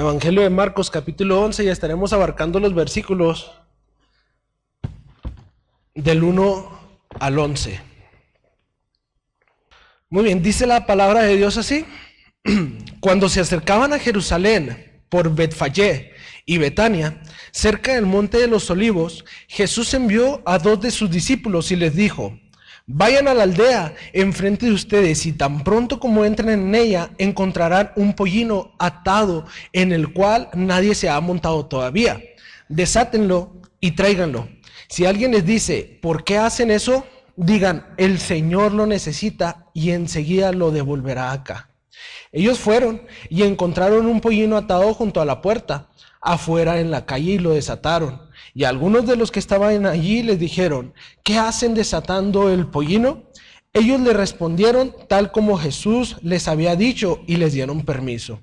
Evangelio de Marcos, capítulo 11, y estaremos abarcando los versículos del 1 al 11. Muy bien, dice la palabra de Dios así. Cuando se acercaban a Jerusalén por Betfagé y Betania, cerca del monte de los Olivos, Jesús envió a 2 de sus discípulos y les dijo: vayan a la aldea enfrente de ustedes y tan pronto como entren en ella encontrarán un pollino atado en el cual nadie se ha montado todavía. Desátenlo y tráiganlo. Si alguien les dice: ¿por qué hacen eso?, digan: el Señor lo necesita y enseguida lo devolverá acá. Ellos fueron y encontraron un pollino atado junto a la puerta, afuera en la calle, y lo desataron. Y algunos de los que estaban allí les dijeron: ¿qué hacen desatando el pollino? Ellos le respondieron tal como Jesús les había dicho y les dieron permiso.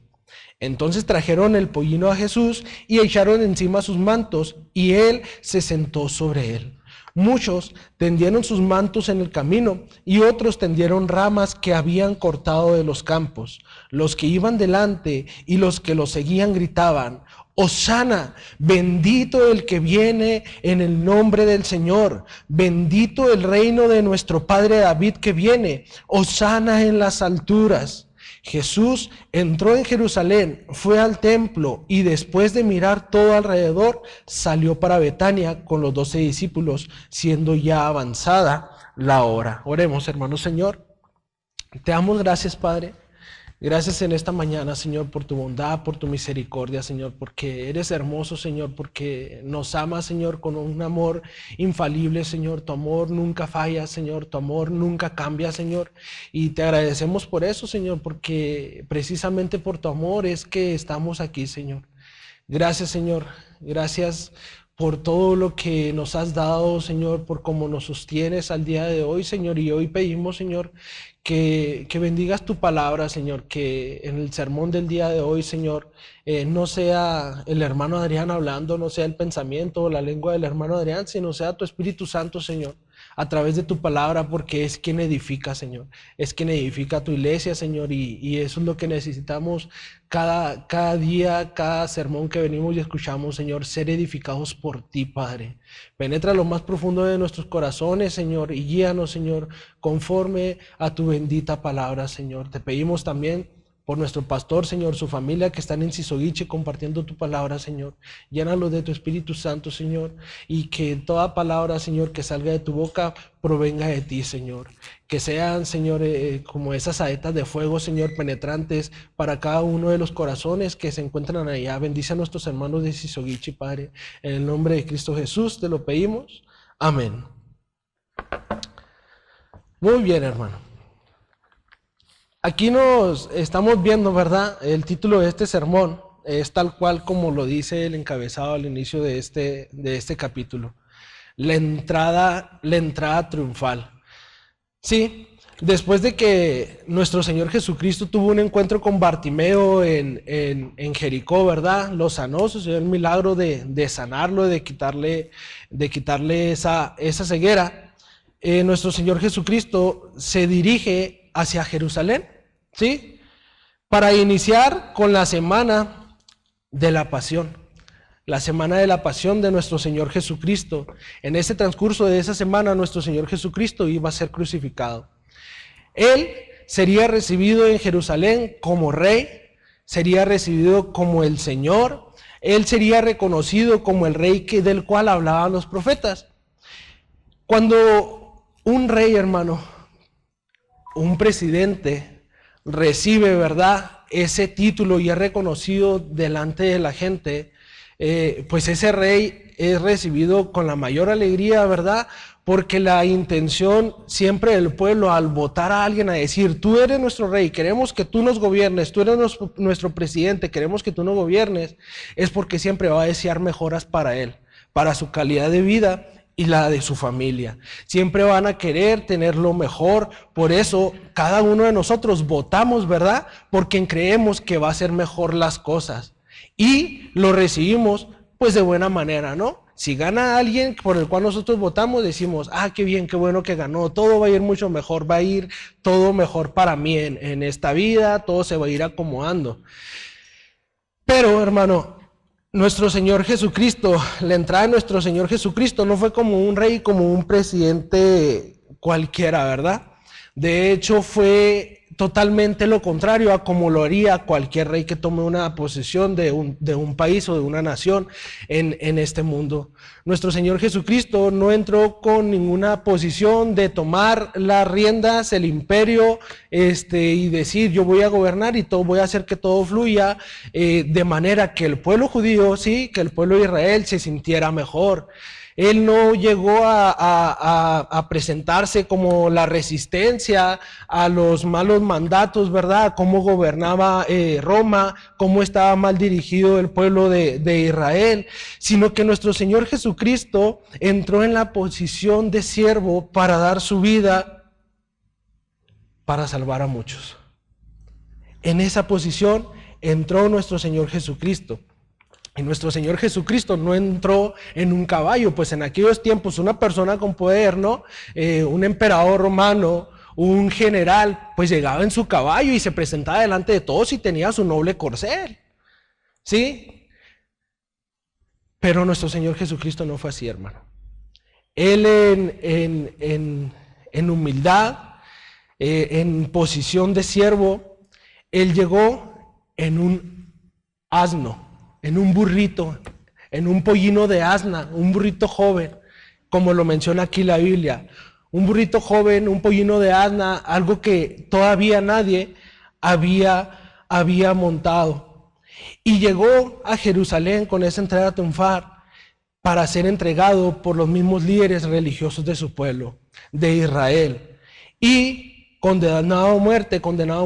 Entonces trajeron el pollino a Jesús y echaron encima sus mantos, y él se sentó sobre él. Muchos tendieron sus mantos en el camino y otros tendieron ramas que habían cortado de los campos. Los que iban delante y los que lo seguían gritaban: Hosana, bendito el que viene en el nombre del Señor, bendito el reino de nuestro padre David que viene, Hosana en las alturas. Jesús entró en Jerusalén, fue al templo y después de mirar todo alrededor, salió para Betania con los 12 discípulos, siendo ya avanzada la hora. Oremos, hermanos. Señor, te damos gracias, Padre. Gracias en esta mañana, Señor, por tu bondad, por tu misericordia, Señor, porque eres hermoso, Señor, porque nos amas, Señor, con un amor infalible, Señor. Tu amor nunca falla, Señor, tu amor nunca cambia, Señor, y te agradecemos por eso, Señor, porque precisamente por tu amor es que estamos aquí, Señor. Gracias, Señor, gracias por todo lo que nos has dado, Señor, por cómo nos sostienes al día de hoy, Señor, y hoy pedimos, Señor, que bendigas tu palabra, Señor, que en el sermón del día de hoy, Señor, no sea el hermano Adrián hablando, no sea el pensamiento o la lengua del hermano Adrián, sino sea tu Espíritu Santo, Señor, a través de tu palabra, porque es quien edifica, Señor, es quien edifica tu iglesia, Señor, y eso es lo que necesitamos cada día, cada sermón que venimos y escuchamos, Señor, ser edificados por ti, Padre. Penetra lo más profundo de nuestros corazones, Señor, y guíanos, Señor, conforme a tu bendita palabra, Señor. Te pedimos también por nuestro pastor, Señor, su familia que están en Sisoguiche compartiendo tu palabra, Señor. Llénalos de tu Espíritu Santo, Señor, y que toda palabra, Señor, que salga de tu boca provenga de ti, Señor. Que sean, Señor, como esas saetas de fuego, Señor, penetrantes para cada uno de los corazones que se encuentran allá. Bendice a nuestros hermanos de Sisoguiche, Padre. En el nombre de Cristo Jesús te lo pedimos. Amén. Muy bien, hermano. Aquí nos estamos viendo, ¿verdad? El título de este sermón es tal cual como lo dice el encabezado al inicio de este capítulo. La entrada triunfal. Sí, después de que nuestro Señor Jesucristo tuvo un encuentro con Bartimeo en Jericó, ¿verdad? Lo sanó, sucedió el milagro de sanarlo, de quitarle esa ceguera. Nuestro Señor Jesucristo se dirige hacia Jerusalén, ¿sí? Para iniciar con la semana de la pasión. La semana de la pasión de nuestro Señor Jesucristo. En ese transcurso de esa semana, nuestro Señor Jesucristo iba a ser crucificado. Él sería recibido en Jerusalén como rey, sería recibido como el Señor, él sería reconocido como el rey del cual hablaban los profetas. Cuando un rey, hermano, un presidente recibe, ¿verdad?, ese título y es reconocido delante de la gente, pues ese rey es recibido con la mayor alegría, ¿verdad? Porque la intención siempre del pueblo al votar a alguien a decir: tú eres nuestro rey, queremos que tú nos gobiernes, tú eres nuestro presidente, queremos que tú nos gobiernes, es porque siempre va a desear mejoras para él, para su calidad de vida y la de su familia. Siempre van a querer tener lo mejor. Por eso cada uno de nosotros votamos, ¿verdad?, porque creemos que va a ser mejor las cosas y lo recibimos pues de buena manera, ¿no? Si gana alguien por el cual nosotros votamos, decimos: ah, qué bien, qué bueno que ganó, todo va a ir mucho mejor, va a ir todo mejor para mí en esta vida, todo se va a ir acomodando. Pero, hermano, nuestro Señor Jesucristo, la entrada de nuestro Señor Jesucristo no fue como un rey, como un presidente cualquiera, ¿verdad? De hecho, fue totalmente lo contrario a como lo haría cualquier rey que tome una posesión de un país o de una nación en este mundo. Nuestro Señor Jesucristo no entró con ninguna posición de tomar las riendas, el imperio, y decir yo voy a gobernar y todo, voy a hacer que todo fluya de manera que el pueblo judío, sí, que el pueblo de Israel se sintiera mejor. Él no llegó a presentarse como la resistencia a los malos mandatos, ¿verdad? Cómo gobernaba Roma, cómo estaba mal dirigido el pueblo de Israel, sino que nuestro Señor Jesucristo entró en la posición de siervo para dar su vida para salvar a muchos. En esa posición entró nuestro Señor Jesucristo. Y nuestro Señor Jesucristo no entró en un caballo, pues en aquellos tiempos una persona con poder, ¿no? Un emperador romano, un general, pues llegaba en su caballo y se presentaba delante de todos y tenía su noble corcel, ¿sí? Pero nuestro Señor Jesucristo no fue así, hermano. Él en humildad, en posición de siervo, Él llegó en un asno, en un burrito, en un pollino de asna, un burrito joven, como lo menciona aquí la Biblia. Un burrito joven, un pollino de asna, algo que todavía nadie había montado. Y llegó a Jerusalén con esa entrada triunfal para ser entregado por los mismos líderes religiosos de su pueblo, de Israel. Y condenado a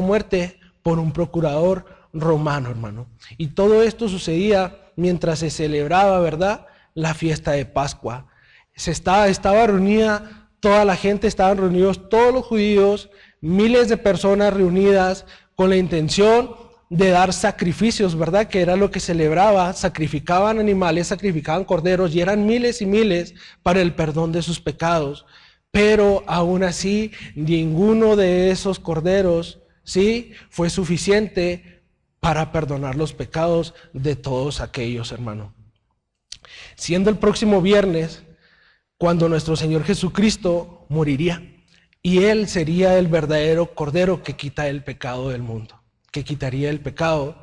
muerte por un procurador romano, hermano. Y todo esto sucedía mientras se celebraba, ¿verdad?, la fiesta de Pascua. Estaba reunida toda la gente, estaban reunidos todos los judíos, miles de personas reunidas con la intención de dar sacrificios, ¿verdad?, que era lo que celebraba. Sacrificaban animales, sacrificaban corderos, y eran miles y miles para el perdón de sus pecados. Pero aún así, ninguno de esos corderos, sí, fue suficiente para perdonar los pecados de todos aquellos, hermano. Siendo el próximo viernes cuando nuestro Señor Jesucristo moriría, y Él sería el verdadero Cordero que quita el pecado del mundo, que quitaría el pecado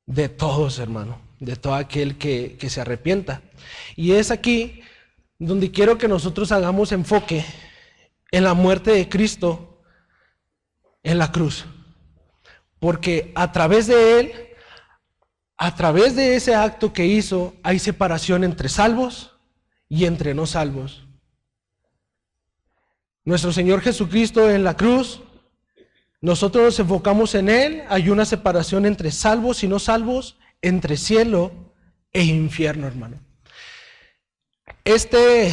de todos, hermano, de todo aquel que se arrepienta. Y es aquí donde quiero que nosotros hagamos enfoque en la muerte de Cristo en la cruz. Porque a través de Él, a través de ese acto que hizo, hay separación entre salvos y entre no salvos. Nuestro Señor Jesucristo en la cruz, nosotros nos enfocamos en Él, hay una separación entre salvos y no salvos, entre cielo e infierno, hermano. Este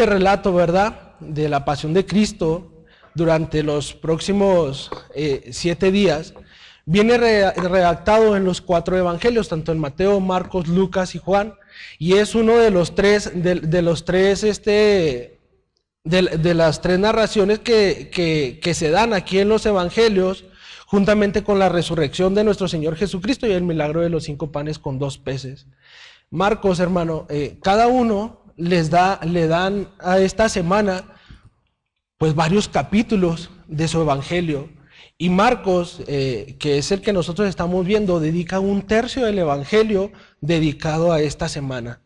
relato, ¿verdad?, de la pasión de Cristo durante los próximos 7 días, viene redactado en los 4 evangelios, tanto en Mateo, Marcos, Lucas y Juan, y es uno de los tres, de las 3 narraciones que se dan aquí en los evangelios, juntamente con la resurrección de nuestro Señor Jesucristo y el milagro de los 5 panes con 2 peces. Marcos, hermano, cada uno le dan a esta semana pues varios capítulos de su evangelio. Y Marcos, que es el que nosotros estamos viendo, dedica 1/3 del evangelio dedicado a esta semana,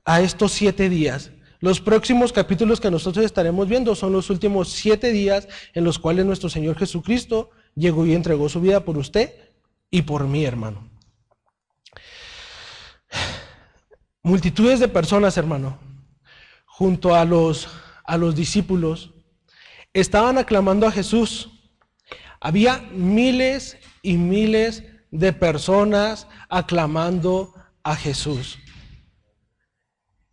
a estos 7 días. Los próximos capítulos que nosotros estaremos viendo son los últimos 7 días en los cuales nuestro Señor Jesucristo llegó y entregó su vida por usted y por mí, hermano. Multitudes de personas, hermano, junto a los discípulos, estaban aclamando a Jesús. Había miles y miles de personas aclamando a Jesús.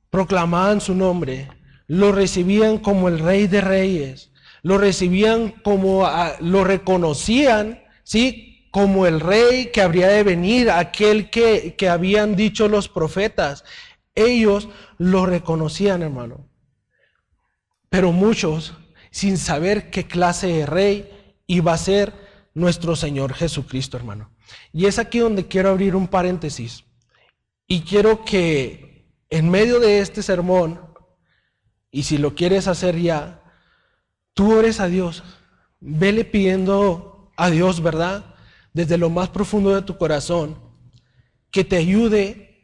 Proclamaban su nombre, lo recibían como el Rey de Reyes, lo recibían como, lo reconocían, ¿sí?, como el Rey que habría de venir, aquel que habían dicho los profetas. Ellos lo reconocían, hermano. Pero muchos, sin saber qué clase de rey iba a ser, nuestro Señor Jesucristo, hermano. Y es aquí donde quiero abrir un paréntesis. Y quiero que en medio de este sermón, y si lo quieres hacer ya, tú ores a Dios. Vele pidiendo a Dios, ¿verdad? Desde lo más profundo de tu corazón, que te ayude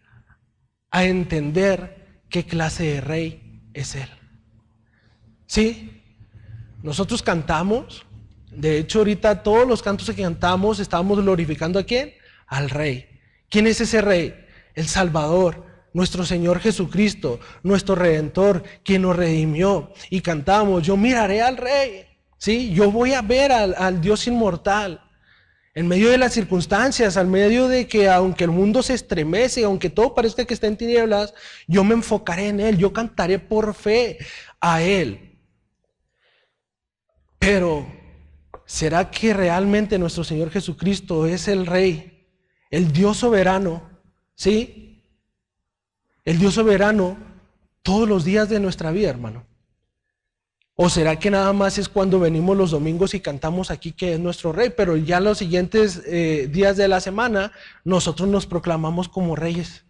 a entender qué clase de rey es Él. ¿Sí? Nosotros cantamos, de hecho ahorita todos los cantos que cantamos estamos glorificando ¿a quién? Al Rey. ¿Quién es ese Rey? El Salvador, nuestro Señor Jesucristo, nuestro Redentor, quien nos redimió. Y cantamos, yo miraré al Rey, ¿sí? Yo voy a ver al Dios inmortal. En medio de las circunstancias, al medio de que aunque el mundo se estremece, aunque todo parezca que está en tinieblas, yo me enfocaré en Él, yo cantaré por fe a Él. Pero, ¿será que realmente nuestro Señor Jesucristo es el Rey, el Dios soberano? ¿Sí? El Dios soberano todos los días de nuestra vida, hermano. ¿O será que nada más es cuando venimos los domingos y cantamos aquí que es nuestro Rey, pero ya los siguientes días de la semana nosotros nos proclamamos como reyes?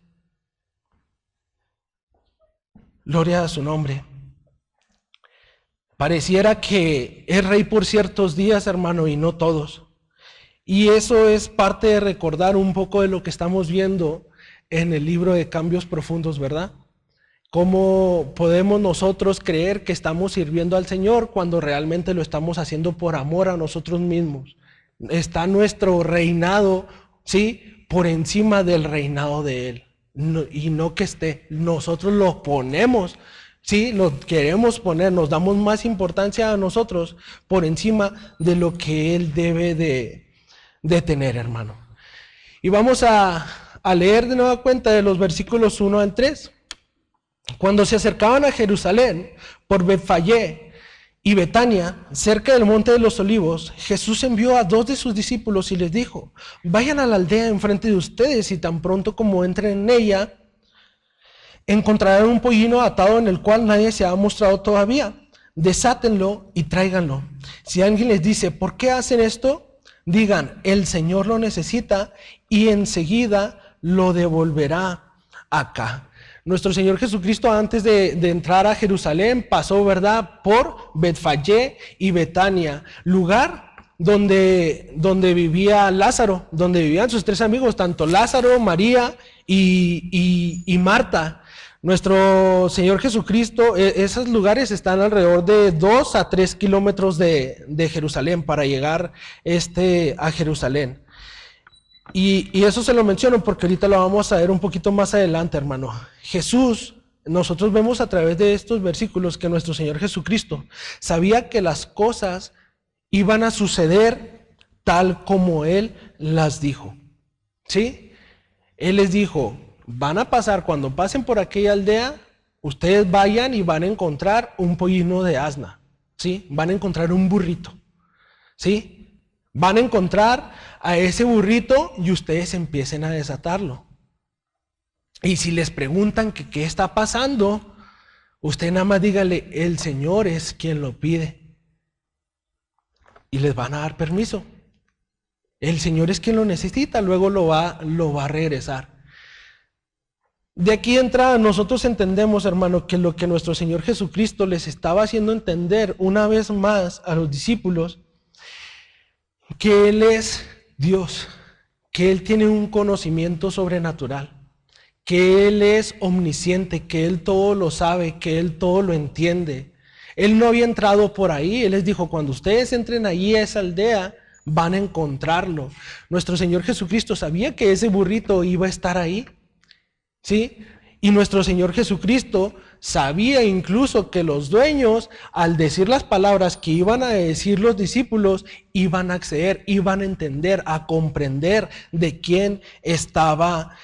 Gloria a su nombre. Pareciera que es Rey por ciertos días, hermano, y no todos. Y eso es parte de recordar un poco de lo que estamos viendo en el libro de Cambios Profundos, ¿verdad? ¿Cómo podemos nosotros creer que estamos sirviendo al Señor cuando realmente lo estamos haciendo por amor a nosotros mismos? Está nuestro reinado, ¿sí?, por encima del reinado de Él. Y no que esté, nosotros lo ponemos, ¿sí? Lo queremos poner, nos damos más importancia a nosotros por encima de lo que Él debe de tener, hermano. Y vamos a leer de nueva cuenta de los versículos 1 al 3. Cuando se acercaban a Jerusalén por Betfagé y Betania, cerca del monte de los olivos, Jesús envió a 2 de sus discípulos y les dijo: vayan a la aldea enfrente de ustedes y tan pronto como entren en ella, encontrarán un pollino atado en el cual nadie se ha mostrado todavía. Desátenlo y tráiganlo. Si alguien les dice: ¿por qué hacen esto?, digan: el Señor lo necesita y enseguida lo devolverá acá. Nuestro Señor Jesucristo, antes de entrar a Jerusalén, pasó, ¿verdad?, por Betfagé y Betania, lugar donde vivía Lázaro, donde vivían sus 3 amigos, tanto Lázaro, María y Marta. Nuestro Señor Jesucristo, esos lugares están alrededor de 2 a 3 kilómetros de Jerusalén para llegar a Jerusalén. Y eso se lo menciono porque ahorita lo vamos a ver un poquito más adelante, hermano. Jesús, nosotros vemos a través de estos versículos que nuestro Señor Jesucristo sabía que las cosas iban a suceder tal como Él las dijo. ¿Sí? Él les dijo: van a pasar, cuando pasen por aquella aldea, ustedes vayan y van a encontrar un pollino de asna. ¿Sí? Van a encontrar un burrito. ¿Sí? Van a encontrar a ese burrito y ustedes empiecen a desatarlo. Y si les preguntan que qué está pasando, usted nada más dígale: el Señor es quien lo pide. Y les van a dar permiso. El Señor es quien lo necesita, luego lo va a regresar. De aquí de entrada nosotros entendemos, hermano, que lo que nuestro Señor Jesucristo les estaba haciendo entender una vez más a los discípulos, que Él es Dios, que Él tiene un conocimiento sobrenatural, que Él es omnisciente, que Él todo lo sabe, que Él todo lo entiende. Él no había entrado por ahí. Él les dijo: cuando ustedes entren allí a esa aldea, van a encontrarlo. Nuestro Señor Jesucristo sabía que ese burrito iba a estar ahí, ¿sí? Y nuestro Señor Jesucristo sabía incluso que los dueños, al decir las palabras que iban a decir los discípulos, iban a acceder, iban a entender, a comprender de quién estaba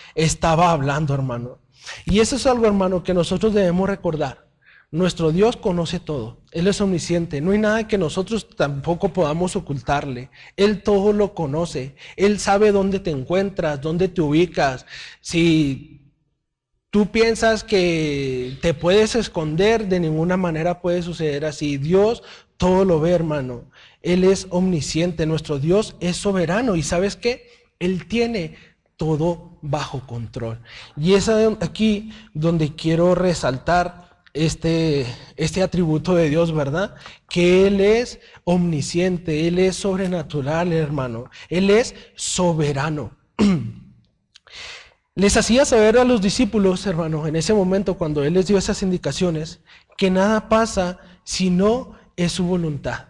hablando, hermano. Y eso es algo, hermano, que nosotros debemos recordar. Nuestro Dios conoce todo. Él es omnisciente. No hay nada que nosotros tampoco podamos ocultarle. Él todo lo conoce. Él sabe dónde te encuentras, dónde te ubicas. Si tú piensas que te puedes esconder, de ninguna manera puede suceder así. Dios todo lo ve, hermano. Él es omnisciente, nuestro Dios es soberano. ¿Y sabes qué? Él tiene todo bajo control. Y es aquí donde quiero resaltar este atributo de Dios, ¿verdad? Que Él es omnisciente, Él es sobrenatural, hermano. Él es soberano. Les hacía saber a los discípulos, hermano, en ese momento cuando Él les dio esas indicaciones, que nada pasa si no es su voluntad.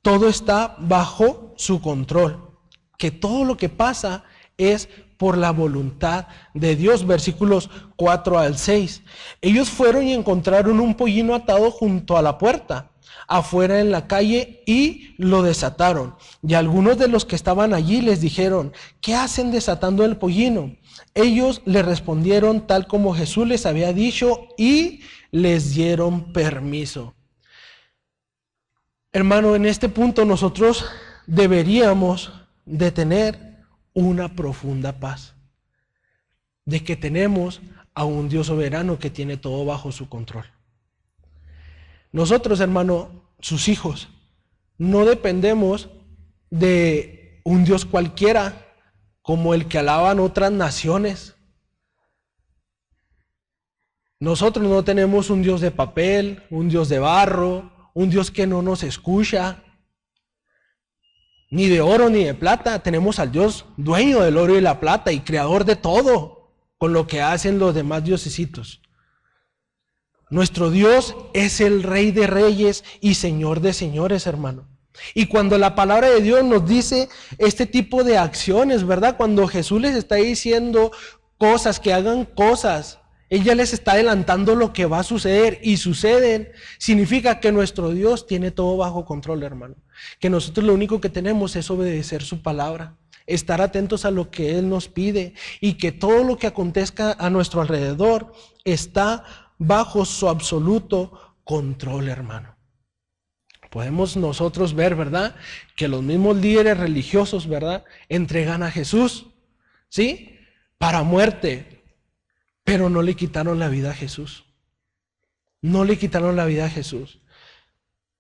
Todo está bajo su control. Que todo lo que pasa es por la voluntad de Dios. Versículos 4 al 6. Ellos fueron y encontraron un pollino atado junto a la puerta, afuera en la calle, y lo desataron. Y algunos de los que estaban allí les dijeron: ¿qué hacen desatando el pollino? Ellos le respondieron tal como Jesús les había dicho y les dieron permiso. Hermano, en este punto nosotros deberíamos de tener una profunda paz, de que tenemos a un Dios soberano que tiene todo bajo su control. Nosotros, hermano, sus hijos, no dependemos de un Dios cualquiera como el que alaban otras naciones. Nosotros no tenemos un Dios de papel, un Dios de barro, un Dios que no nos escucha, ni de oro ni de plata. Tenemos al Dios dueño del oro y la plata y creador de todo, con lo que hacen los demás diosesitos. Nuestro Dios es el Rey de reyes y Señor de señores, hermano. Y cuando la palabra de Dios nos dice este tipo de acciones, ¿verdad? Cuando Jesús les está diciendo cosas, que hagan cosas, Él ya les está adelantando lo que va a suceder y suceden. Significa que nuestro Dios tiene todo bajo control, hermano. Que nosotros lo único que tenemos es obedecer su palabra, estar atentos a lo que Él nos pide y que todo lo que acontezca a nuestro alrededor está bajo su absoluto control, hermano. Podemos nosotros ver, ¿verdad?, que los mismos líderes religiosos, ¿verdad?, entregan a Jesús, ¿sí?, para muerte, pero no le quitaron la vida a Jesús. No le quitaron la vida a Jesús.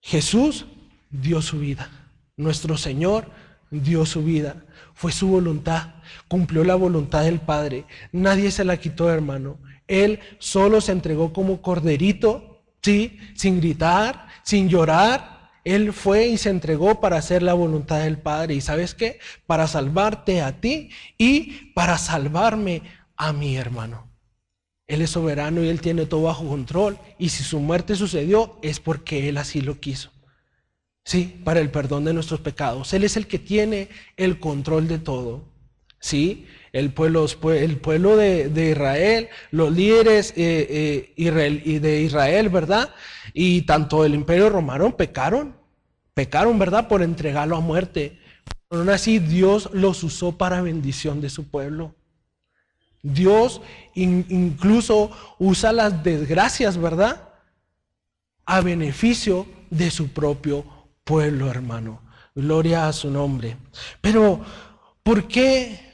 Jesús dio su vida. Nuestro Señor dio su vida. Fue su voluntad. Cumplió la voluntad del Padre. Nadie se la quitó, hermano. Él solo se entregó como corderito, ¿sí?, sin gritar, sin llorar. Él fue y se entregó para hacer la voluntad del Padre. ¿Y sabes qué? Para salvarte a ti y para salvarme a mí, hermano. Él es soberano y Él tiene todo bajo control. Y si su muerte sucedió, es porque Él así lo quiso. Sí, para el perdón de nuestros pecados. Él es el que tiene el control de todo. Sí, el pueblo de Israel, los líderes de Israel, ¿verdad? Y tanto el Imperio Romano pecaron, ¿verdad?, por entregarlo a muerte. Pero aún así Dios los usó para bendición de su pueblo. Dios incluso usa las desgracias, ¿verdad?, a beneficio de su propio pueblo, hermano. Gloria a su nombre. Pero, ¿por qué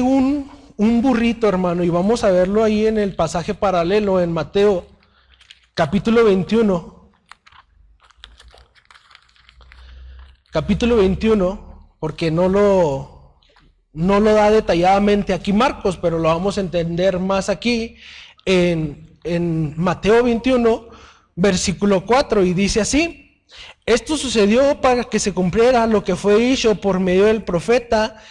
un burrito, hermano? Y vamos a verlo ahí en el pasaje paralelo en Mateo, capítulo 21. Capítulo 21, porque no lo da detalladamente aquí Marcos, pero lo vamos a entender más aquí en Mateo 21, versículo 4, y dice así: esto sucedió para que se cumpliera lo que fue dicho por medio del profeta,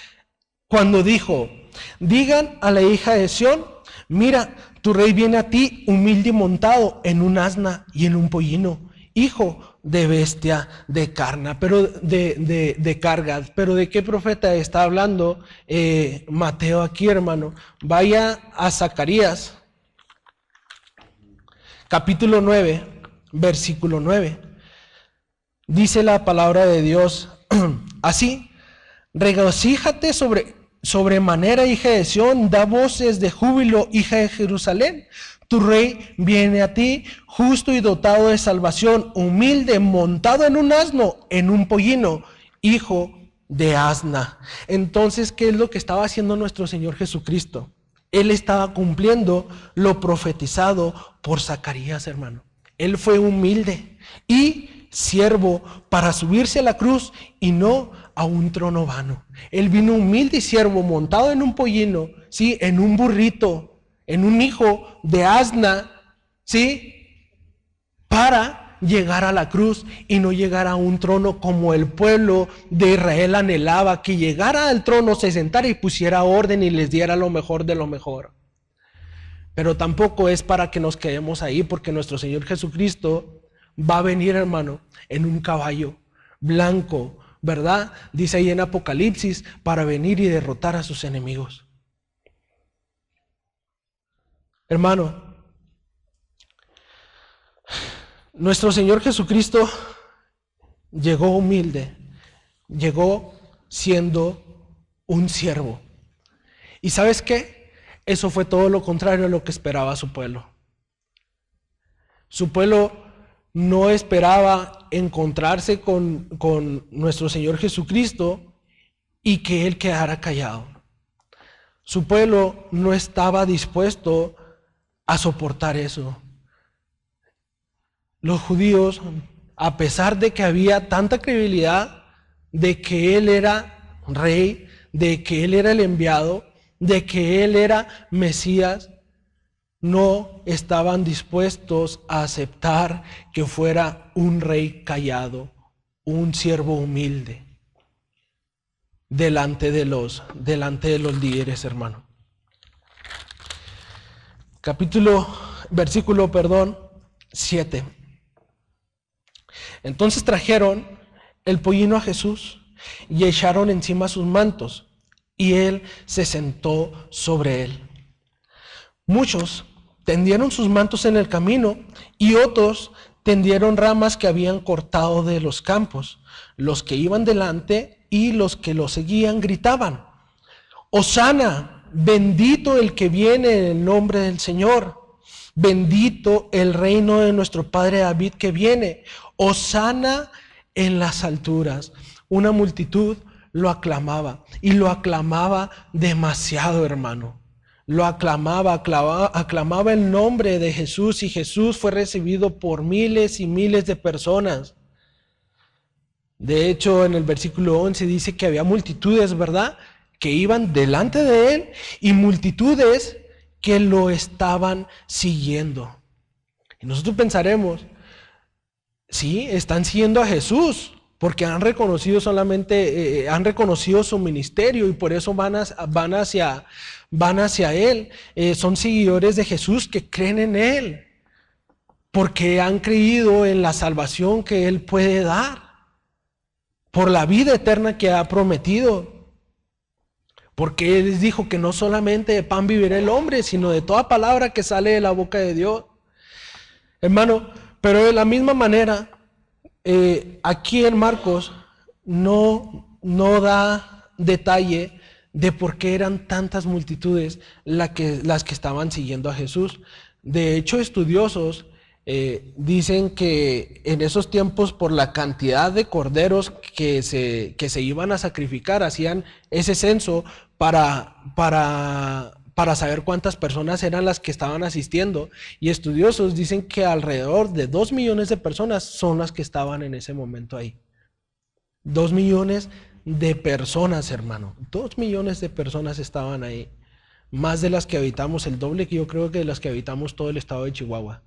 cuando dijo: digan a la hija de Sión, mira, tu rey viene a ti humilde y montado en un asna y en un pollino, hijo de bestia de carga. Pero de carga. Pero ¿de qué profeta está hablando Mateo aquí, hermano? Vaya a Zacarías, capítulo 9, versículo 9. Dice la palabra de Dios así: regocíjate sobremanera, hija de Sión, da voces de júbilo, hija de Jerusalén. Tu rey viene a ti, justo y dotado de salvación, humilde, montado en un asno, en un pollino, hijo de asna. Entonces, ¿qué es lo que estaba haciendo nuestro Señor Jesucristo? Él estaba cumpliendo lo profetizado por Zacarías, hermano. Él fue humilde y siervo para subirse a la cruz y no a un trono vano. Él vino humilde y siervo montado en un pollino, ¿sí? En un burrito, en un hijo de asna, ¿sí? Para llegar a la cruz y no llegar a un trono como el pueblo de Israel anhelaba, que llegara al trono, se sentara y pusiera orden y les diera lo mejor de lo mejor. Pero tampoco es para que nos quedemos ahí, porque nuestro Señor Jesucristo va a venir, hermano, en un caballo blanco, ¿verdad? Dice ahí en Apocalipsis, para venir y derrotar a sus enemigos. Hermano, nuestro Señor Jesucristo llegó humilde, llegó siendo un siervo. ¿Y sabes qué? Eso fue todo lo contrario a lo que esperaba su pueblo. Su pueblo no esperaba encontrarse con nuestro Señor Jesucristo y que Él quedara callado. Su pueblo no estaba dispuesto a soportar eso. Los judíos, a pesar de que había tanta credibilidad de que Él era rey, de que Él era el enviado, de que Él era Mesías, no estaban dispuestos a aceptar que fuera un rey callado, un siervo humilde, delante de los líderes, hermano. Versículo 7. Entonces trajeron el pollino a Jesús y echaron encima sus mantos, y Él se sentó sobre él. Muchos tendieron sus mantos en el camino y otros tendieron ramas que habían cortado de los campos. Los que iban delante y los que lo seguían gritaban: Hosana, bendito el que viene en el nombre del Señor. Bendito el reino de nuestro padre David que viene. Hosana en las alturas. Una multitud lo aclamaba y lo aclamaba demasiado, hermano. Lo aclamaba el nombre de Jesús, y Jesús fue recibido por miles y miles de personas. De hecho, en el versículo 11 dice que había multitudes, ¿verdad?, que iban delante de Él y multitudes que lo estaban siguiendo. Y nosotros pensaremos, sí, están siguiendo a Jesús, porque han reconocido su ministerio y por eso van hacia Él. Son seguidores de Jesús que creen en Él, porque han creído en la salvación que Él puede dar, por la vida eterna que ha prometido. Porque Él les dijo que no solamente de pan vivirá el hombre, sino de toda palabra que sale de la boca de Dios. Hermano, pero de la misma manera, aquí en Marcos no da detalle de por qué eran tantas multitudes las que estaban siguiendo a Jesús. De hecho, estudiosos dicen que en esos tiempos, por la cantidad de corderos que se iban a sacrificar, hacían ese censo para saber cuántas personas eran las que estaban asistiendo, y estudiosos dicen que alrededor de 2 millones de personas son las que estaban en ese momento ahí. 2 millones de personas, hermano. 2 millones de personas estaban ahí. Más de las que habitamos, el doble que yo creo que de las que habitamos todo el estado de Chihuahua.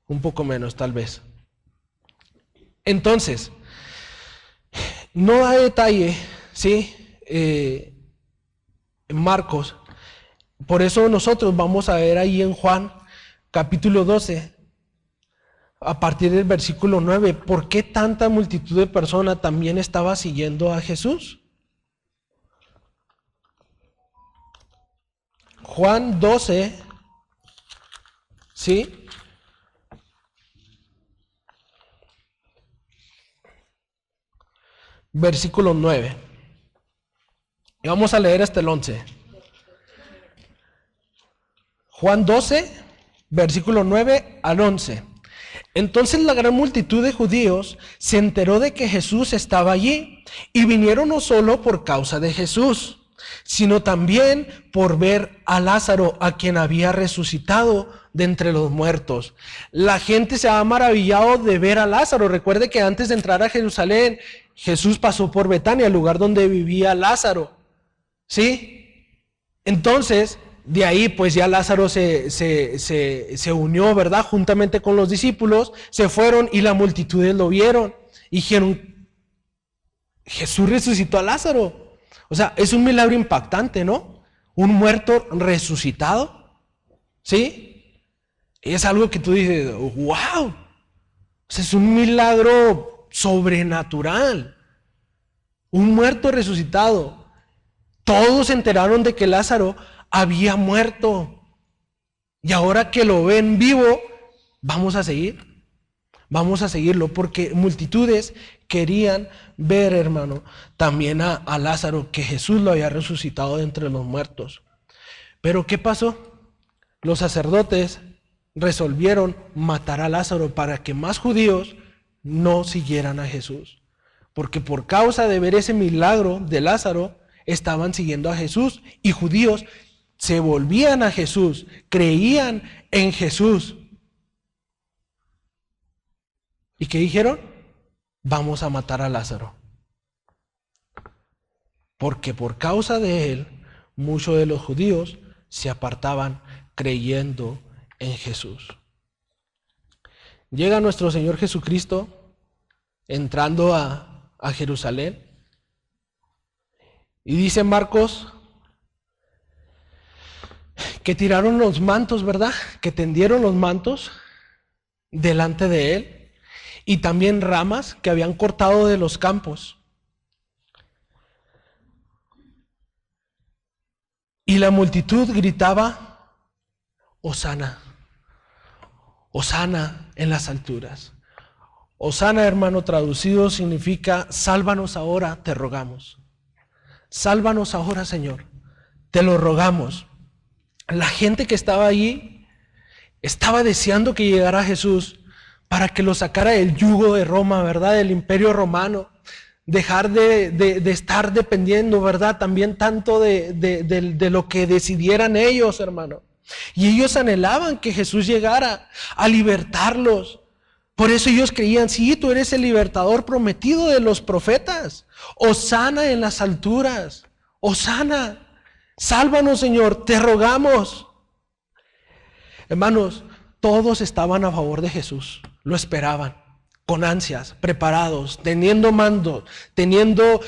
Un poco menos, tal vez. Entonces, no da detalle, ¿sí? Marcos. Por eso nosotros vamos a ver ahí en Juan, capítulo 12, a partir del versículo 9, ¿por qué tanta multitud de personas también estaba siguiendo a Jesús? Juan 12, ¿sí? Versículo 9. Y vamos a leer hasta el 11. Juan 12, versículo 9 al 11. Entonces la gran multitud de judíos se enteró de que Jesús estaba allí, y vinieron no solo por causa de Jesús, sino también por ver a Lázaro, a quien había resucitado de entre los muertos. La gente se ha maravillado de ver a Lázaro. Recuerde que antes de entrar a Jerusalén, Jesús pasó por Betania, el lugar donde vivía Lázaro. ¿Sí? Entonces, de ahí pues ya Lázaro se unió, ¿verdad? Juntamente con los discípulos, se fueron y la multitud lo vieron. Y dijeron, Jesús resucitó a Lázaro. O sea, es un milagro impactante, ¿no? Un muerto resucitado. ¿Sí? Es algo que tú dices, wow. O sea, es un milagro sobrenatural. Un muerto resucitado. Todos se enteraron de que Lázaro había muerto. Y ahora que lo ven vivo, vamos a seguir. Vamos a seguirlo porque multitudes querían ver, hermano, también a Lázaro, que Jesús lo había resucitado de entre los muertos. Pero ¿qué pasó? Los sacerdotes resolvieron matar a Lázaro para que más judíos no siguieran a Jesús. Porque por causa de ver ese milagro de Lázaro, estaban siguiendo a Jesús y judíos se volvían a Jesús, creían en Jesús. ¿Y qué dijeron? Vamos a matar a Lázaro. Porque por causa de él, muchos de los judíos se apartaban creyendo en Jesús. Llega nuestro Señor Jesucristo entrando a Jerusalén. Y dice Marcos que tiraron los mantos, ¿verdad? Que tendieron los mantos delante de él. Y también ramas que habían cortado de los campos. Y la multitud gritaba, Hosana, Hosana en las alturas. Hosana, hermano, traducido significa, sálvanos ahora, te rogamos. Sálvanos ahora, Señor, te lo rogamos. La gente que estaba allí estaba deseando que llegara Jesús para que lo sacara del yugo de Roma, ¿verdad? Del imperio romano. Dejar de estar dependiendo, ¿verdad? También tanto de lo que decidieran ellos, hermano. Y ellos anhelaban que Jesús llegara a libertarlos. Por eso ellos creían, sí, tú eres el libertador prometido de los profetas. Hosana en las alturas. Hosana. Sálvanos, Señor, te rogamos. Hermanos, todos estaban a favor de Jesús. Lo esperaban con ansias, preparados, teniendo mando, tendiendo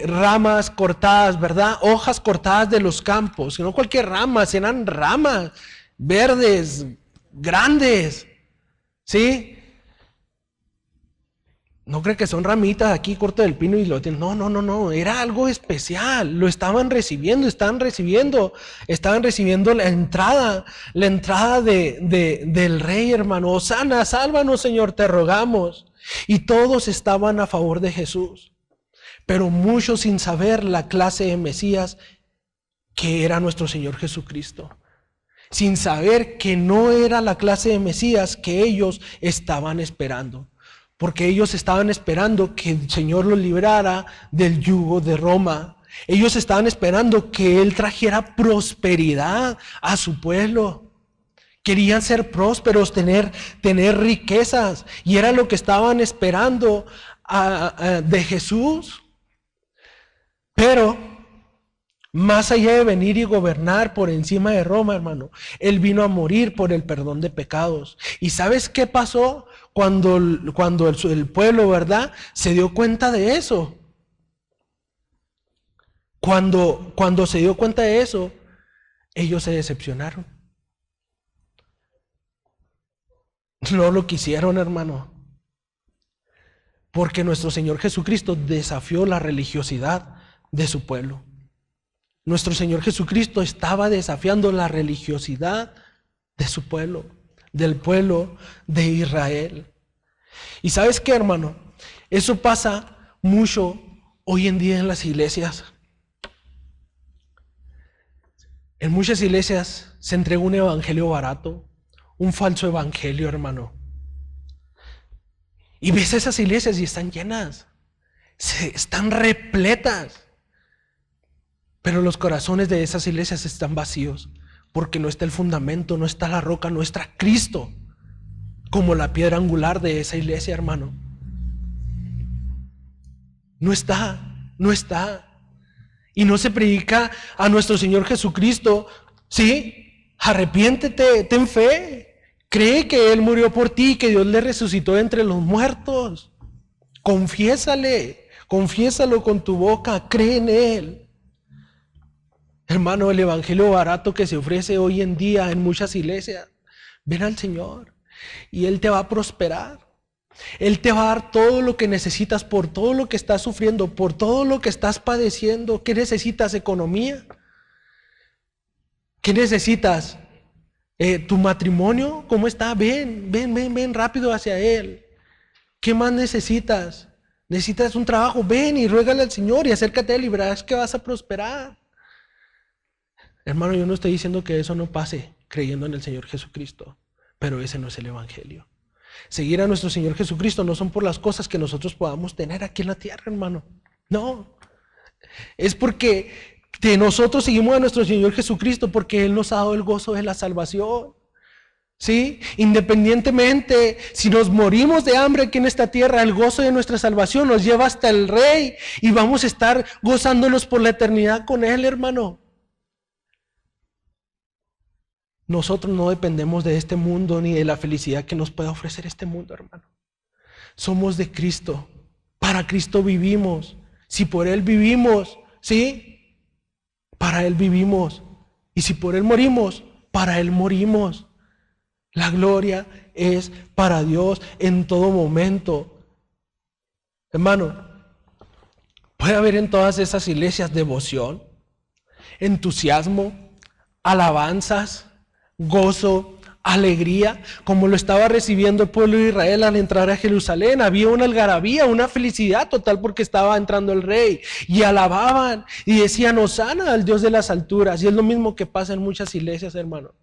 ramas cortadas, ¿verdad? Hojas cortadas de los campos, no cualquier ramas, eran ramas verdes, grandes, ¿sí? No creen que son ramitas aquí corto del pino y lo tienen. No, era algo especial. Lo estaban recibiendo la entrada del rey, hermano. Hosana, sálvanos, Señor, te rogamos. Y todos estaban a favor de Jesús. Pero muchos sin saber la clase de Mesías que era nuestro Señor Jesucristo. Sin saber que no era la clase de Mesías que ellos estaban esperando. Porque ellos estaban esperando que el Señor los librara del yugo de Roma. Ellos estaban esperando que Él trajera prosperidad a su pueblo. Querían ser prósperos, tener riquezas. Y era lo que estaban esperando de Jesús. Pero más allá de venir y gobernar por encima de Roma, hermano, Él vino a morir por el perdón de pecados. ¿Y sabes qué pasó? Cuando el pueblo, ¿verdad?, se dio cuenta de eso. Cuando se dio cuenta de eso, ellos se decepcionaron. No lo quisieron, hermano. Porque nuestro Señor Jesucristo desafió la religiosidad de su pueblo. Nuestro Señor Jesucristo estaba desafiando la religiosidad de su pueblo, del pueblo de Israel. ¿Y sabes qué, hermano? Eso pasa mucho hoy en día en las iglesias. En muchas iglesias se entrega un evangelio barato, un falso evangelio, hermano. Y ves esas iglesias y están llenas, están repletas. Pero los corazones de esas iglesias están vacíos, porque no está el fundamento, no está la roca, no está Cristo como la piedra angular de esa iglesia, hermano. No está. Y no se predica a nuestro Señor Jesucristo, ¿sí? Arrepiéntete, ten fe, cree que Él murió por ti, que Dios le resucitó de entre los muertos. Confiésalo con tu boca, cree en Él. Hermano, el evangelio barato que se ofrece hoy en día en muchas iglesias, ven al Señor y Él te va a prosperar. Él te va a dar todo lo que necesitas por todo lo que estás sufriendo, por todo lo que estás padeciendo. ¿Qué necesitas? ¿Economía? ¿Qué necesitas? ¿Tu matrimonio? ¿Cómo está? Ven rápido hacia Él. ¿Qué más necesitas? ¿Necesitas un trabajo? Ven y ruégale al Señor y acércate a Él y verás que vas a prosperar. Hermano, yo no estoy diciendo que eso no pase creyendo en el Señor Jesucristo, pero ese no es el evangelio. Seguir a nuestro Señor Jesucristo no son por las cosas que nosotros podamos tener aquí en la tierra, hermano. No. Es porque nosotros seguimos a nuestro Señor Jesucristo porque Él nos ha dado el gozo de la salvación. ¿Sí? Independientemente, si nos morimos de hambre aquí en esta tierra, el gozo de nuestra salvación nos lleva hasta el Rey y vamos a estar gozándonos por la eternidad con Él, hermano. Nosotros no dependemos de este mundo ni de la felicidad que nos pueda ofrecer este mundo, hermano. Somos de Cristo. Para Cristo vivimos. Si por Él vivimos, ¿sí? Para Él vivimos. Y si por Él morimos, para Él morimos. La gloria es para Dios en todo momento. Hermano, puede haber en todas esas iglesias devoción, entusiasmo, alabanzas, gozo, alegría, como lo estaba recibiendo el pueblo de Israel al entrar a Jerusalén. Había una algarabía, una felicidad total porque estaba entrando el Rey. Y alababan y decían, Hosana al Dios de las alturas. Y es lo mismo que pasa en muchas iglesias, hermano.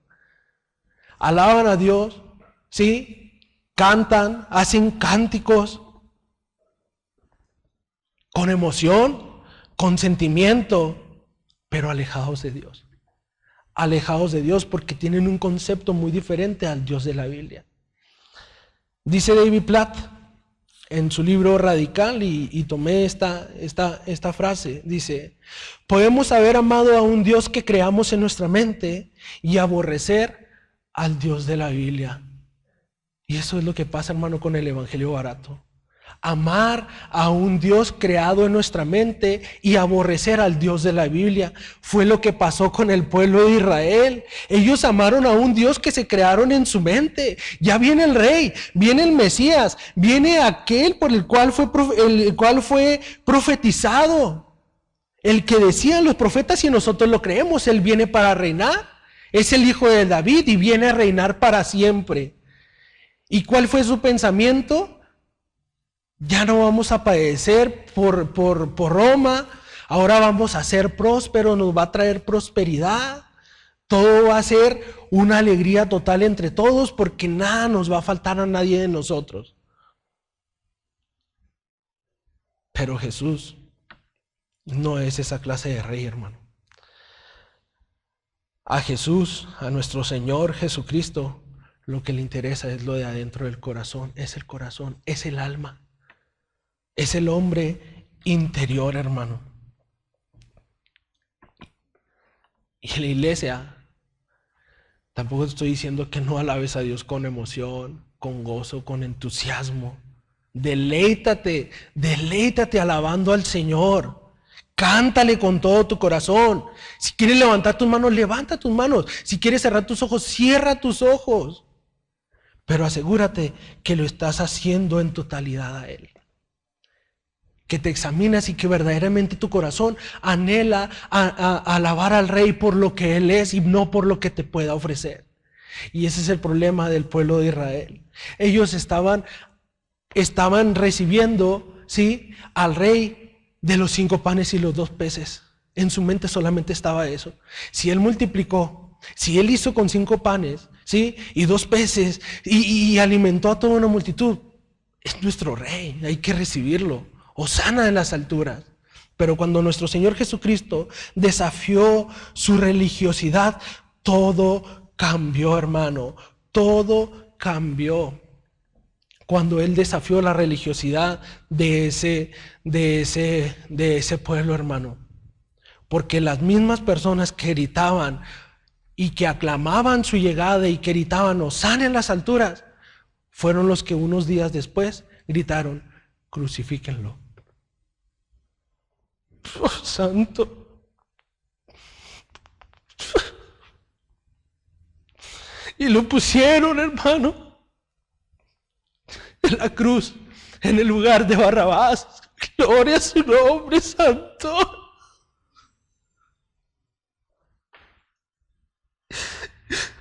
Alaban a Dios, ¿sí? Cantan, hacen cánticos con emoción, con sentimiento, pero alejados de Dios. Alejados de Dios porque tienen un concepto muy diferente al Dios de la Biblia. Dice David Platt en su libro Radical, y tomé esta frase, dice: podemos haber amado a un Dios que creamos en nuestra mente y aborrecer al Dios de la Biblia. Y eso es lo que pasa, hermano, con el evangelio barato. Amar a un Dios creado en nuestra mente y aborrecer al Dios de la Biblia. Fue lo que pasó con el pueblo de Israel. Ellos amaron a un Dios que se crearon en su mente. Ya viene el Rey, viene el Mesías, viene aquel por el cual fue profetizado. El que decían los profetas y nosotros lo creemos. Él viene para reinar. Es el hijo de David y viene a reinar para siempre. ¿Y cuál fue su pensamiento? Ya no vamos a padecer por Roma, ahora vamos a ser prósperos, nos va a traer prosperidad. Todo va a ser una alegría total entre todos porque nada nos va a faltar a nadie de nosotros. Pero Jesús no es esa clase de rey, hermano. A Jesús, a nuestro Señor Jesucristo, lo que le interesa es lo de adentro del corazón, es el alma. Es el hombre interior, hermano. Y en la iglesia, tampoco estoy diciendo que no alabes a Dios con emoción, con gozo, con entusiasmo. Deleítate alabando al Señor. Cántale con todo tu corazón. Si quieres levantar tus manos, levanta tus manos. Si quieres cerrar tus ojos, cierra tus ojos. Pero asegúrate que lo estás haciendo en totalidad a Él. Que te examinas y que verdaderamente tu corazón anhela a alabar al Rey por lo que Él es y no por lo que te pueda ofrecer. Y ese es el problema del pueblo de Israel. Ellos estaban recibiendo, ¿sí?, al Rey de los 5 panes y los 2 peces. En su mente solamente estaba eso. Si Él multiplicó, si Él hizo con 5 panes, ¿sí?, y 2 peces y alimentó a toda una multitud, es nuestro Rey, hay que recibirlo. Hosana en las alturas. Pero cuando nuestro Señor Jesucristo desafió su religiosidad, todo cambió, hermano. Todo cambió. Cuando Él desafió la religiosidad de ese pueblo, hermano. Porque las mismas personas que gritaban y que aclamaban su llegada y que gritaban Hosana en las alturas, fueron los que unos días después gritaron, crucifíquenlo. Oh, santo. Y lo pusieron, hermano, en la cruz, en el lugar de Barrabás. Gloria a su nombre, santo.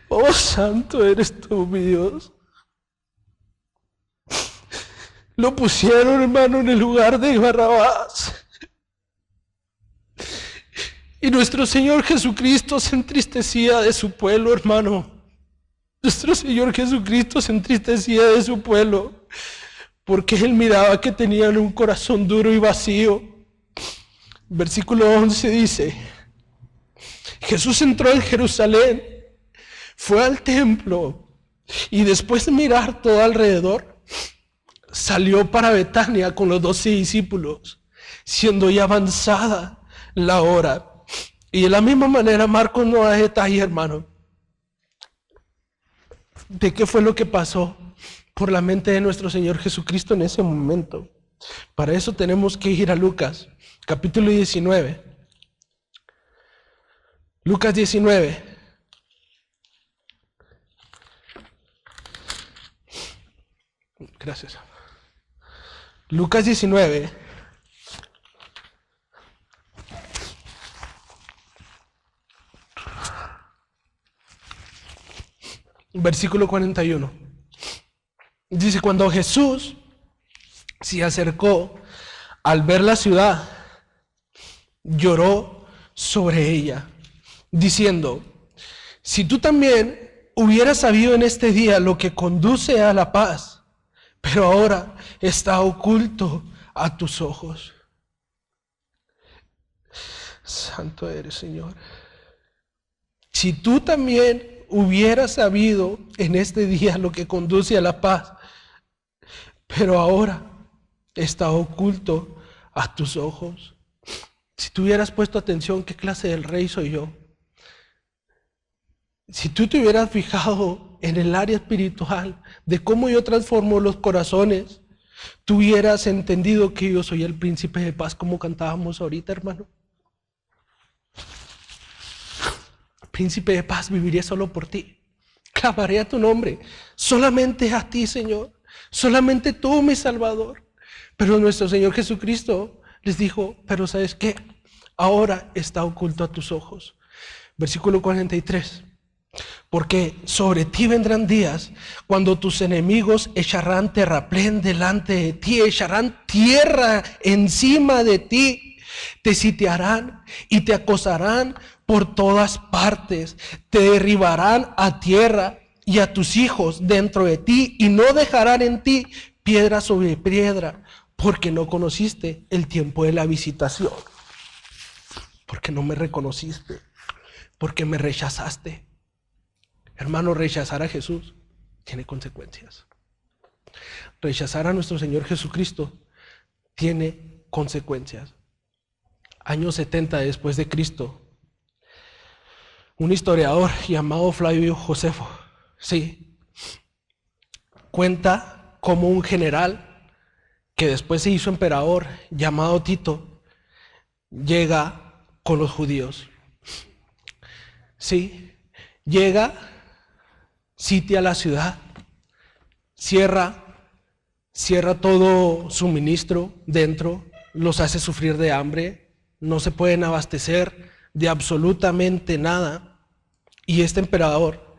Oh, santo eres tú, mi Dios. Lo pusieron, hermano, en el lugar de Barrabás. Y nuestro Señor Jesucristo se entristecía de su pueblo, hermano. Nuestro Señor Jesucristo se entristecía de su pueblo, porque Él miraba que tenían un corazón duro y vacío. Versículo 11 dice, Jesús entró en Jerusalén, fue al templo, y después de mirar todo alrededor, salió para Betania con los 12 discípulos, siendo ya avanzada la hora. Y de la misma manera Marcos no da detalle, hermano, de qué fue lo que pasó por la mente de nuestro Señor Jesucristo en ese momento. Para eso tenemos que ir a Lucas, capítulo 19. Lucas 19. Gracias. Lucas 19. Versículo 41. Dice, cuando Jesús se acercó al ver la ciudad, lloró sobre ella, diciendo, si tú también hubieras sabido en este día lo que conduce a la paz, pero ahora está oculto a tus ojos. Santo eres, Señor. Si tú también hubieras sabido en este día lo que conduce a la paz, pero ahora está oculto a tus ojos. Si tú hubieras puesto atención, ¿qué clase del rey soy yo? Si tú te hubieras fijado en el área espiritual de cómo yo transformo los corazones, tú hubieras entendido que yo soy el príncipe de paz, como cantábamos ahorita, hermano. Príncipe de paz, viviré solo por ti. Clamaré a tu nombre, solamente a ti, Señor. Solamente tú, mi Salvador. Pero nuestro Señor Jesucristo les dijo, pero ¿sabes qué? Ahora está oculto a tus ojos. Versículo 43. Porque sobre ti vendrán días cuando tus enemigos echarán terraplén delante de ti, echarán tierra encima de ti, te sitiarán y te acosarán por todas partes, te derribarán a tierra y a tus hijos dentro de ti, y no dejarán en ti piedra sobre piedra, porque no conociste el tiempo de la visitación, porque no me reconociste, porque me rechazaste. Hermano, rechazar a Jesús tiene consecuencias. Rechazar a nuestro Señor Jesucristo tiene consecuencias. Años 70 después de Cristo, un historiador llamado Flavio Josefo, sí, cuenta cómo un general que después se hizo emperador, llamado Tito, llega con los judíos. Sí, llega, sitia la ciudad, cierra todo suministro dentro, los hace sufrir de hambre, no se pueden abastecer de absolutamente nada. Y este emperador,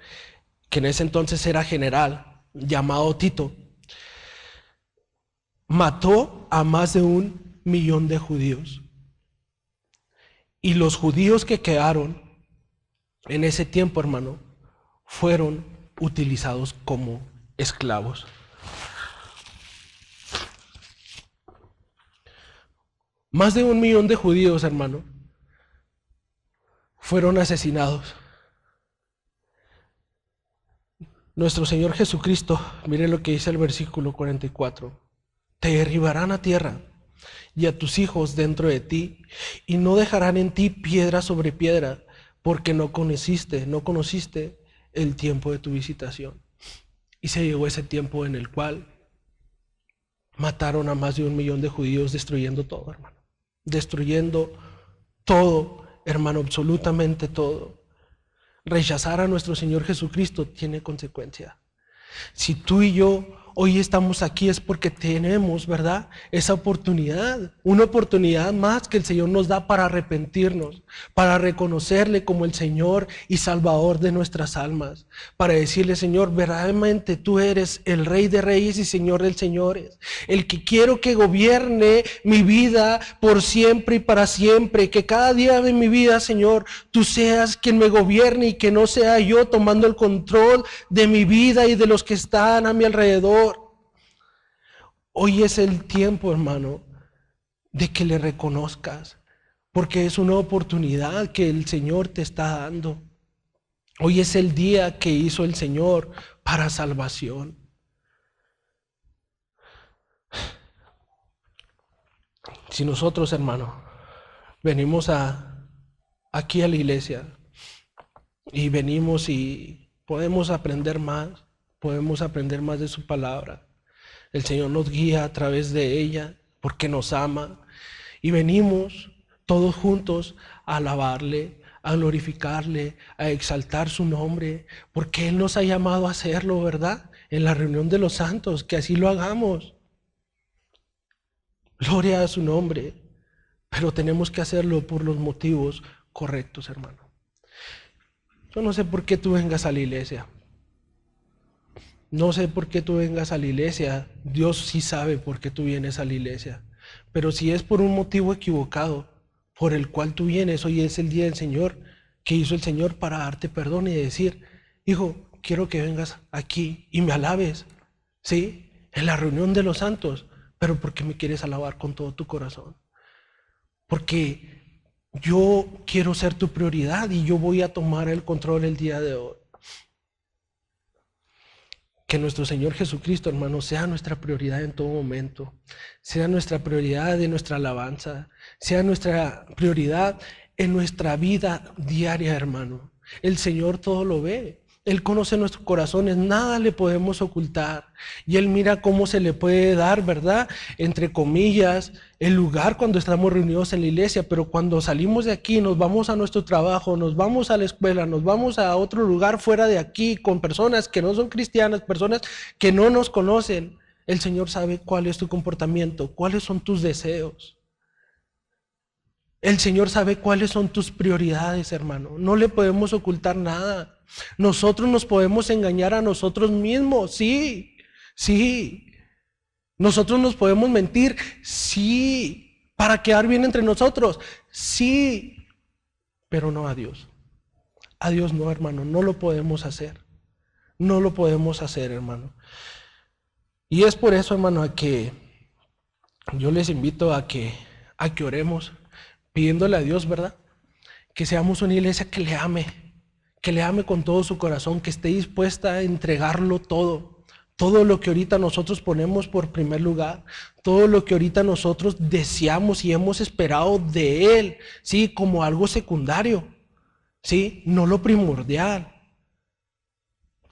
que en ese entonces era general, llamado Tito, mató a más de 1,000,000 de judíos. Y los judíos que quedaron en ese tiempo, hermano, fueron utilizados como esclavos. Más de 1 millón de judíos, hermano, fueron asesinados. Nuestro Señor Jesucristo, mire lo que dice el versículo 44. Te derribarán a tierra y a tus hijos dentro de ti, y no dejarán en ti piedra sobre piedra, porque no conociste el tiempo de tu visitación. Y se llegó ese tiempo en el cual mataron a más de 1 millón de judíos, destruyendo todo, hermano. Destruyendo todo, hermano, absolutamente todo. Rechazar a nuestro Señor Jesucristo tiene consecuencia. Si tú y yo hoy estamos aquí es porque tenemos, ¿verdad?, esa oportunidad, una oportunidad más que el Señor nos da para arrepentirnos, para reconocerle como el Señor y Salvador de nuestras almas, para decirle: Señor, verdaderamente tú eres el Rey de Reyes y Señor de Señores, el que quiero que gobierne mi vida por siempre y para siempre, que cada día de mi vida, Señor, tú seas quien me gobierne y que no sea yo tomando el control de mi vida y de los que están a mi alrededor. Hoy es el tiempo, hermano, de que le reconozcas, porque es una oportunidad que el Señor te está dando. Hoy es el día que hizo el Señor para salvación. Si nosotros, hermano, venimos aquí a la iglesia y venimos y podemos aprender más de su palabra. El Señor nos guía a través de ella porque nos ama, y venimos todos juntos a alabarle, a glorificarle, a exaltar su nombre, porque Él nos ha llamado a hacerlo, ¿verdad? En la reunión de los santos, que así lo hagamos. Gloria a su nombre, pero tenemos que hacerlo por los motivos correctos, hermano. Yo no sé por qué tú vengas a la iglesia. No sé por qué tú vengas a la iglesia. Dios sí sabe por qué tú vienes a la iglesia. Pero si es por un motivo equivocado por el cual tú vienes, hoy es el día del Señor, que hizo el Señor para darte perdón y decir: hijo, quiero que vengas aquí y me alabes, ¿sí? En la reunión de los santos. Pero ¿por qué me quieres alabar con todo tu corazón? Porque yo quiero ser tu prioridad y yo voy a tomar el control el día de hoy. Que nuestro Señor Jesucristo, hermano, sea nuestra prioridad en todo momento, sea nuestra prioridad en nuestra alabanza, sea nuestra prioridad en nuestra vida diaria, hermano. El Señor todo lo ve. Él conoce nuestros corazones, nada le podemos ocultar. Y Él mira cómo se le puede dar, ¿verdad?, entre comillas, el lugar cuando estamos reunidos en la iglesia. Pero cuando salimos de aquí, nos vamos a nuestro trabajo, nos vamos a la escuela, nos vamos a otro lugar fuera de aquí, con personas que no son cristianas, personas que no nos conocen, el Señor sabe cuál es tu comportamiento, cuáles son tus deseos. El Señor sabe cuáles son tus prioridades, hermano. No le podemos ocultar nada. Nosotros nos podemos engañar a nosotros mismos, sí, sí. Nosotros nos podemos mentir, sí, para quedar bien entre nosotros, sí, pero no a Dios. A Dios no, hermano, no lo podemos hacer. No lo podemos hacer, hermano. Y es por eso, hermano, a que yo les invito a que oremos, pidiéndole a Dios, ¿verdad?, que seamos una iglesia que le ame con todo su corazón, que esté dispuesta a entregarlo todo lo que ahorita nosotros ponemos por primer lugar, todo lo que ahorita nosotros deseamos y hemos esperado de Él, sí, como algo secundario, sí, no lo primordial.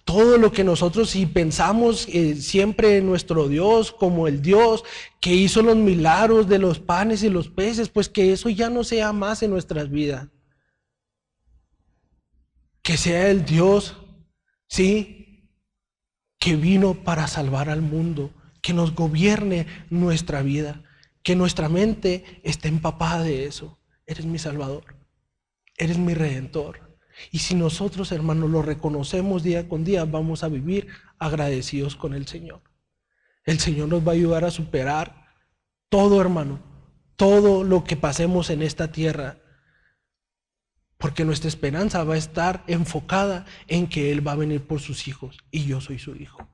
Todo lo que nosotros, si pensamos siempre en nuestro Dios como el Dios que hizo los milagros de los panes y los peces, pues que eso ya no sea más en nuestras vidas. Que sea el Dios, sí, que vino para salvar al mundo, que nos gobierne nuestra vida, que nuestra mente esté empapada de eso. Eres mi Salvador, eres mi Redentor. Y si nosotros, hermanos, lo reconocemos día con día, vamos a vivir agradecidos con el Señor. El Señor nos va a ayudar a superar todo, hermano, todo lo que pasemos en esta tierra, porque nuestra esperanza va a estar enfocada en que Él va a venir por sus hijos, y yo soy su hijo.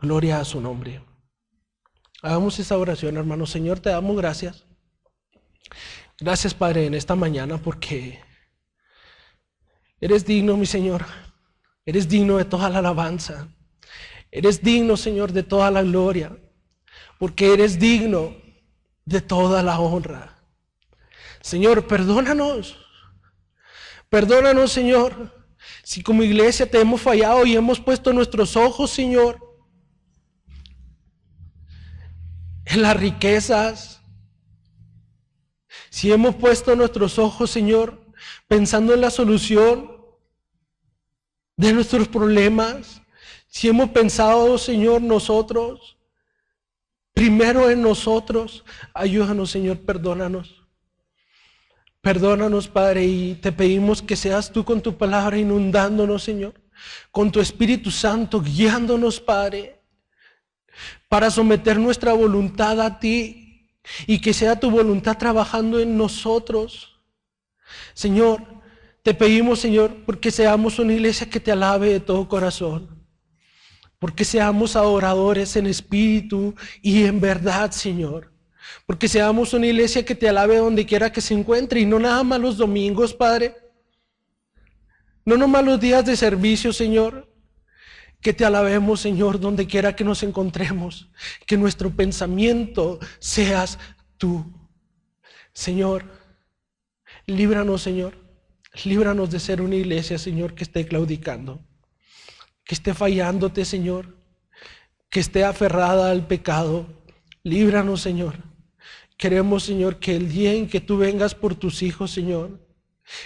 Gloria a su nombre. Hagamos esa oración, hermano. Señor, te damos gracias. Gracias, Padre, en esta mañana porque eres digno, mi Señor. Eres digno de toda la alabanza. Eres digno, Señor, de toda la gloria. Porque eres digno de toda la honra. Señor, perdónanos. Perdónanos, Señor, si como iglesia te hemos fallado y hemos puesto nuestros ojos, Señor, en las riquezas. Si hemos puesto nuestros ojos, Señor, pensando en la solución de nuestros problemas. Si hemos pensado, Señor, nosotros, primero en nosotros, ayúdanos, Señor, perdónanos. Perdónanos, Padre, y te pedimos que seas tú con tu palabra inundándonos, Señor, con tu Espíritu Santo guiándonos, Padre, para someter nuestra voluntad a ti y que sea tu voluntad trabajando en nosotros. Señor, te pedimos, Señor, porque seamos una iglesia que te alabe de todo corazón, porque seamos adoradores en espíritu y en verdad, Señor. Porque seamos una iglesia que te alabe donde quiera que se encuentre y no nada más los domingos, Padre. No nomás los días de servicio, Señor. Que te alabemos, Señor, donde quiera que nos encontremos. Que nuestro pensamiento seas tú. Señor, líbranos, Señor. Líbranos de ser una iglesia, Señor, que esté claudicando. Que esté fallándote, Señor. Que esté aferrada al pecado. Líbranos, Señor. Queremos, Señor, que el día en que tú vengas por tus hijos, Señor,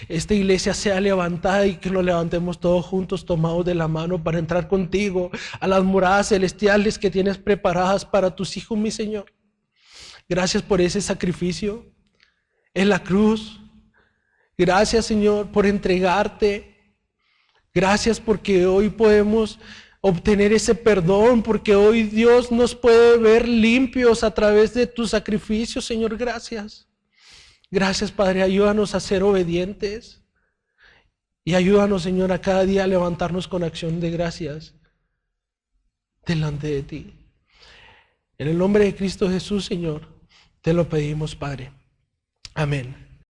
esta iglesia sea levantada y que nos levantemos todos juntos, tomados de la mano para entrar contigo a las moradas celestiales que tienes preparadas para tus hijos, mi Señor. Gracias por ese sacrificio en la cruz. Gracias, Señor, por entregarte. Gracias porque hoy podemos obtener ese perdón, porque hoy Dios nos puede ver limpios a través de tu sacrificio, Señor. Gracias. Gracias, Padre. Ayúdanos a ser obedientes y ayúdanos, Señor, a cada día a levantarnos con acción de gracias delante de ti. En el nombre de Cristo Jesús, Señor, te lo pedimos, Padre. Amén.